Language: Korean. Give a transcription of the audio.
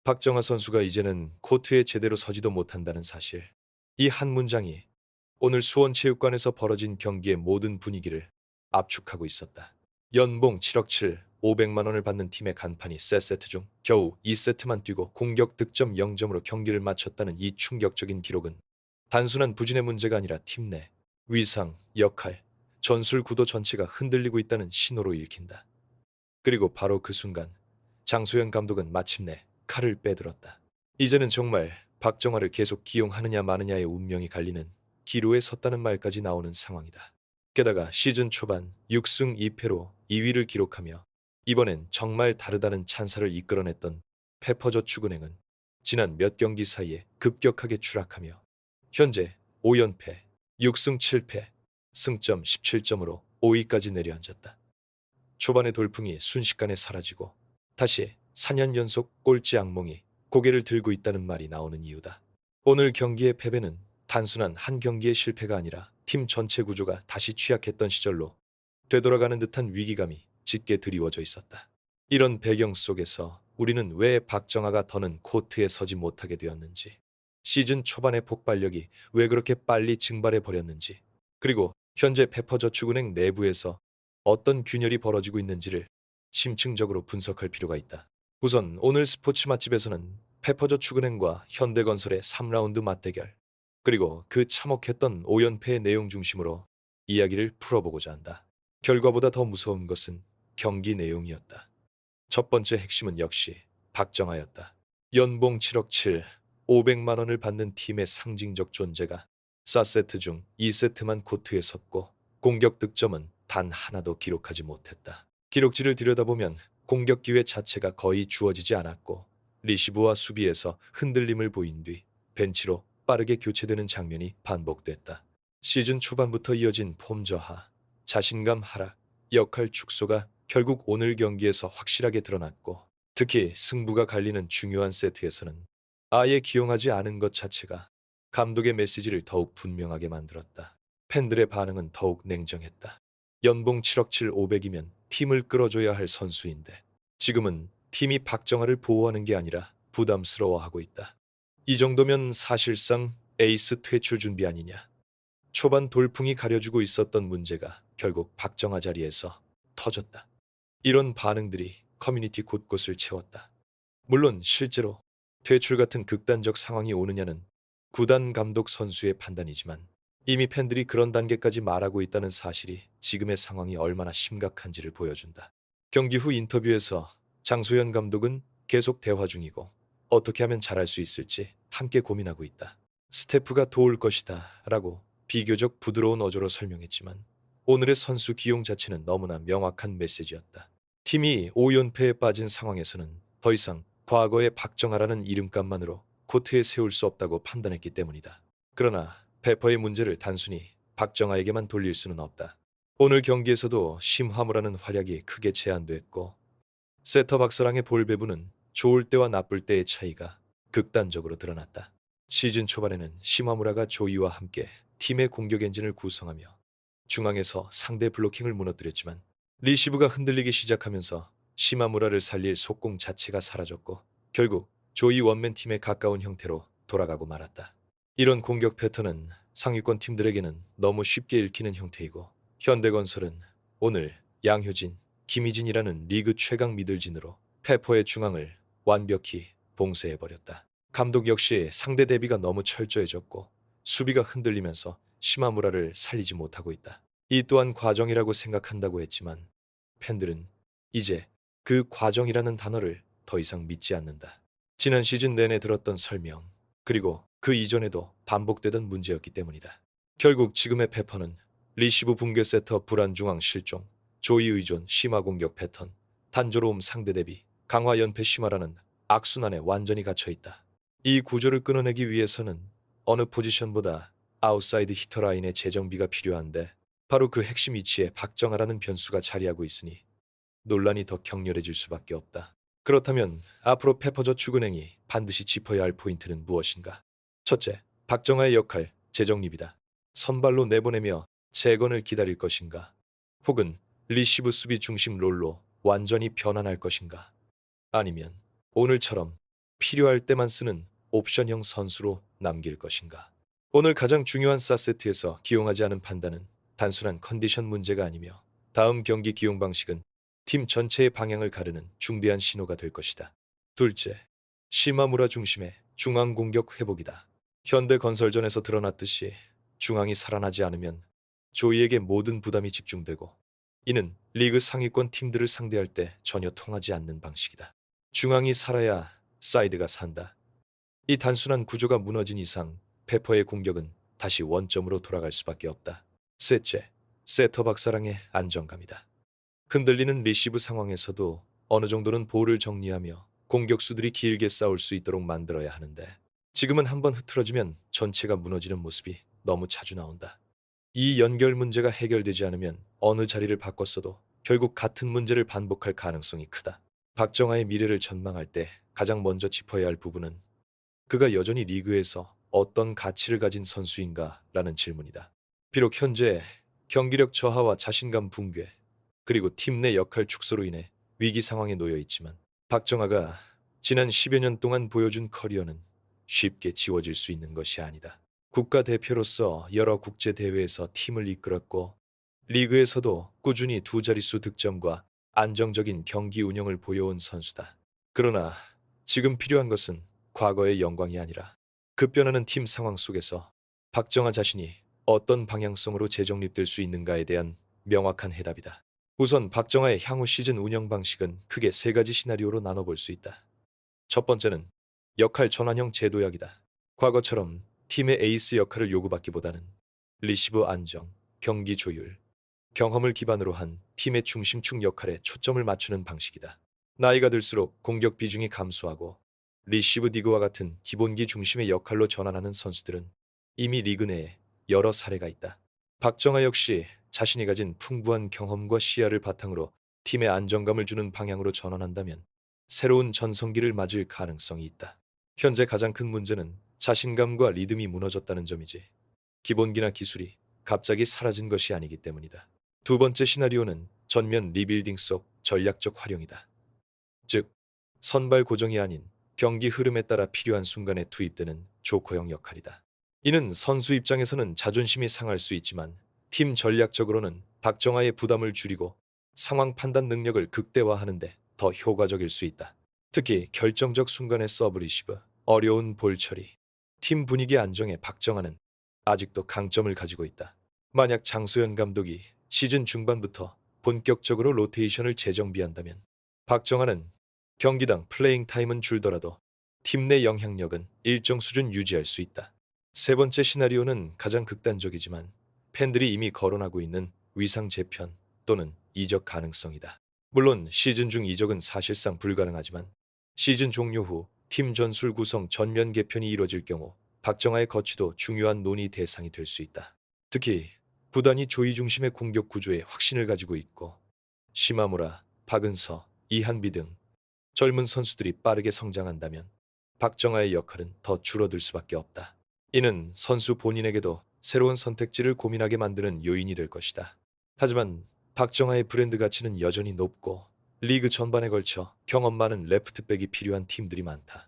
박정아 선수가 이제는 코트에 제대로 서지도 못한다는 사실. 이 한 문장이 오늘 수원체육관에서 벌어진 경기의 모든 분위기를 압축하고 있었다. 연봉 7억 7, 500만 원을 받는 팀의 간판이 세 세트 중 겨우 2세트만 뛰고 공격 득점 0점으로 경기를 마쳤다는 이 충격적인 기록은 단순한 부진의 문제가 아니라 팀 내 위상, 역할, 전술 구도 전체가 흔들리고 있다는 신호로 읽힌다. 그리고 바로 그 순간 장소연 감독은 마침내 칼을 빼들었다. 이제는 정말 박정아를 계속 기용하느냐 마느냐의 운명이 갈리는 기로에 섰다는 말까지 나오는 상황이다. 게다가 시즌 초반 6승 2패로 2위를 기록하며 이번엔 정말 다르다는 찬사를 이끌어냈던 페퍼저축은행은 지난 몇 경기 사이에 급격하게 추락하며 현재 5연패, 6승 7패, 승점 17점으로 5위까지 내려앉았다. 초반의 돌풍이 순식간에 사라지고 다시 4년 연속 꼴찌 악몽이 고개를 들고 있다는 말이 나오는 이유다. 오늘 경기의 패배는 단순한 한 경기의 실패가 아니라 팀 전체 구조가 다시 취약했던 시절로 되돌아가는 듯한 위기감이 짙게 드리워져 있었다. 이런 배경 속에서 우리는 왜 박정아가 더는 코트에 서지 못하게 되었는지, 시즌 초반의 폭발력이 왜 그렇게 빨리 증발해 버렸는지, 그리고 현재 페퍼저축은행 내부에서 어떤 균열이 벌어지고 있는지를 심층적으로 분석할 필요가 있다. 우선 오늘 스포츠 맛집에서는 페퍼저축은행과 현대건설의 3라운드 맞대결, 그리고 그 참혹했던 5연패의 내용 중심으로 이야기를 풀어보고자 한다. 결과보다 더 무서운 것은 경기 내용이었다. 첫 번째 핵심은 역시 박정아였다. 연봉 7억 7, 500만 원을 받는 팀의 상징적 존재가 4세트 중 2세트만 코트에 섰고 공격 득점은 단 하나도 기록하지 못했다. 기록지를 들여다보면 공격 기회 자체가 거의 주어지지 않았고 리시브와 수비에서 흔들림을 보인 뒤 벤치로 빠르게 교체되는 장면이 반복됐다. 시즌 초반부터 이어진 폼 저하, 자신감 하락, 역할 축소가 결국 오늘 경기에서 확실하게 드러났고 특히 승부가 갈리는 중요한 세트에서는 아예 기용하지 않은 것 자체가 감독의 메시지를 더욱 분명하게 만들었다. 팬들의 반응은 더욱 냉정했다. 연봉 7억 7, 500이면 팀을 끌어줘야 할 선수인데 지금은 팀이 박정아를 보호하는 게 아니라 부담스러워하고 있다. 이 정도면 사실상 에이스 퇴출 준비 아니냐. 초반 돌풍이 가려주고 있었던 문제가 결국 박정아 자리에서 터졌다. 이런 반응들이 커뮤니티 곳곳을 채웠다. 물론 실제로 퇴출 같은 극단적 상황이 오느냐는 구단 감독 선수의 판단이지만 이미 팬들이 그런 단계까지 말하고 있다는 사실이 지금의 상황이 얼마나 심각한지를 보여준다. 경기 후 인터뷰에서 장소연 감독은 계속 대화 중이고 어떻게 하면 잘할 수 있을지 함께 고민하고 있다. 스태프가 도울 것이다 라고 비교적 부드러운 어조로 설명했지만 오늘의 선수 기용 자체는 너무나 명확한 메시지였다. 팀이 5연패에 빠진 상황에서는 더 이상 과거의 박정아라는 이름값만으로 코트에 세울 수 없다고 판단했기 때문이다. 그러나 페퍼의 문제를 단순히 박정아에게만 돌릴 수는 없다. 오늘 경기에서도 심화무라는 활약이 크게 제한됐고 세터 박사랑의 볼 배분은 좋을 때와 나쁠 때의 차이가 극단적으로 드러났다. 시즌 초반에는 심화무라가 조이와 함께 팀의 공격 엔진을 구성하며 중앙에서 상대 블로킹을 무너뜨렸지만 리시브가 흔들리기 시작하면서 시마무라를 살릴 속공 자체가 사라졌고 결국 조이 원맨 팀에 가까운 형태로 돌아가고 말았다. 이런 공격 패턴은 상위권 팀들에게는 너무 쉽게 읽히는 형태이고 현대건설은 오늘 양효진, 김희진이라는 리그 최강 미들진으로 페퍼의 중앙을 완벽히 봉쇄해버렸다. 감독 역시 상대 대비가 너무 철저해졌고 수비가 흔들리면서 시마무라를 살리지 못하고 있다. 이 또한 과정이라고 생각한다고 했지만 팬들은 이제 그 과정이라는 단어를 더 이상 믿지 않는다. 지난 시즌 내내 들었던 설명, 그리고 그 이전에도 반복되던 문제였기 때문이다. 결국 지금의 페퍼는 리시브 붕괴 세터 불안 중앙 실종, 조이 의존 심화 공격 패턴, 단조로움 상대 대비, 강화 연패 심화라는 악순환에 완전히 갇혀있다. 이 구조를 끊어내기 위해서는 어느 포지션보다 아웃사이드 히터 라인의 재정비가 필요한데 바로 그 핵심 위치에 박정아라는 변수가 자리하고 있으니 논란이 더 격렬해질 수밖에 없다. 그렇다면 앞으로 페퍼저축은행이 반드시 짚어야 할 포인트는 무엇인가? 첫째, 박정아의 역할, 재정립이다. 선발로 내보내며 재건을 기다릴 것인가? 혹은 리시브 수비 중심 롤로 완전히 변환할 것인가? 아니면 오늘처럼 필요할 때만 쓰는 옵션형 선수로 남길 것인가. 오늘 가장 중요한 4세트에서 기용하지 않은 판단은 단순한 컨디션 문제가 아니며 다음 경기 기용 방식은 팀 전체의 방향을 가르는 중대한 신호가 될 것이다. 둘째, 시마무라 중심의 중앙 공격 회복이다. 현대건설전에서 드러났듯이 중앙이 살아나지 않으면 조이에게 모든 부담이 집중되고 이는 리그 상위권 팀들을 상대할 때 전혀 통하지 않는 방식이다. 중앙이 살아야 사이드가 산다. 이 단순한 구조가 무너진 이상 페퍼의 공격은 다시 원점으로 돌아갈 수밖에 없다. 셋째, 세터 박사랑의 안정감이다. 흔들리는 리시브 상황에서도 어느 정도는 볼을 정리하며 공격수들이 길게 싸울 수 있도록 만들어야 하는데 지금은 한번 흐트러지면 전체가 무너지는 모습이 너무 자주 나온다. 이 연결 문제가 해결되지 않으면 어느 자리를 바꿨어도 결국 같은 문제를 반복할 가능성이 크다. 박정아의 미래를 전망할 때 가장 먼저 짚어야 할 부분은 그가 여전히 리그에서 어떤 가치를 가진 선수인가라는 질문이다. 비록 현재 경기력 저하와 자신감 붕괴, 그리고 팀 내 역할 축소로 인해 위기 상황에 놓여 있지만 박정아가 지난 10여 년 동안 보여준 커리어는 쉽게 지워질 수 있는 것이 아니다. 국가대표로서 여러 국제대회에서 팀을 이끌었고 리그에서도 꾸준히 두 자릿수 득점과 안정적인 경기 운영을 보여온 선수다. 그러나 지금 필요한 것은 과거의 영광이 아니라 급변하는 팀 상황 속에서 박정아 자신이 어떤 방향성으로 재정립될 수 있는가에 대한 명확한 해답이다. 우선 박정아의 향후 시즌 운영 방식은 크게 세 가지 시나리오로 나눠볼 수 있다. 첫 번째는 역할 전환형 제도약이다. 과거처럼 팀의 에이스 역할을 요구받기보다는 리시브 안정, 경기 조율, 경험을 기반으로 한 팀의 중심축 역할에 초점을 맞추는 방식이다. 나이가 들수록 공격 비중이 감소하고 리시브 디그와 같은 기본기 중심의 역할로 전환하는 선수들은 이미 리그 내에 여러 사례가 있다. 박정아 역시 자신이 가진 풍부한 경험과 시야를 바탕으로 팀에 안정감을 주는 방향으로 전환한다면 새로운 전성기를 맞을 가능성이 있다. 현재 가장 큰 문제는 자신감과 리듬이 무너졌다는 점이지 기본기나 기술이 갑자기 사라진 것이 아니기 때문이다. 두 번째 시나리오는 전면 리빌딩 속 전략적 활용이다. 즉, 선발 고정이 아닌 경기 흐름에 따라 필요한 순간에 투입되는 조커형 역할이다. 이는 선수 입장에서는 자존심이 상할 수 있지만 팀 전략적으로는 박정아의 부담을 줄이고 상황 판단 능력을 극대화하는 데 더 효과적일 수 있다. 특히 결정적 순간의 서브 리시브, 어려운 볼 처리, 팀 분위기 안정에 박정아는 아직도 강점을 가지고 있다. 만약 장소연 감독이 시즌 중반부터 본격적으로 로테이션을 재정비한다면 박정아는 경기당 플레잉 타임은 줄더라도 팀 내 영향력은 일정 수준 유지할 수 있다. 세 번째 시나리오는 가장 극단적이지만 팬들이 이미 거론하고 있는 위상 재편 또는 이적 가능성이다. 물론 시즌 중 이적은 사실상 불가능하지만 시즌 종료 후 팀 전술 구성 전면 개편이 이뤄질 경우 박정아의 거취도 중요한 논의 대상이 될 수 있다. 특히 구단이 조이 중심의 공격 구조에 확신을 가지고 있고 시마무라, 박은서, 이한비 등 젊은 선수들이 빠르게 성장한다면 박정아의 역할은 더 줄어들 수밖에 없다. 이는 선수 본인에게도 새로운 선택지를 고민하게 만드는 요인이 될 것이다. 하지만 박정아의 브랜드 가치는 여전히 높고 리그 전반에 걸쳐 경험 많은 레프트백이 필요한 팀들이 많다.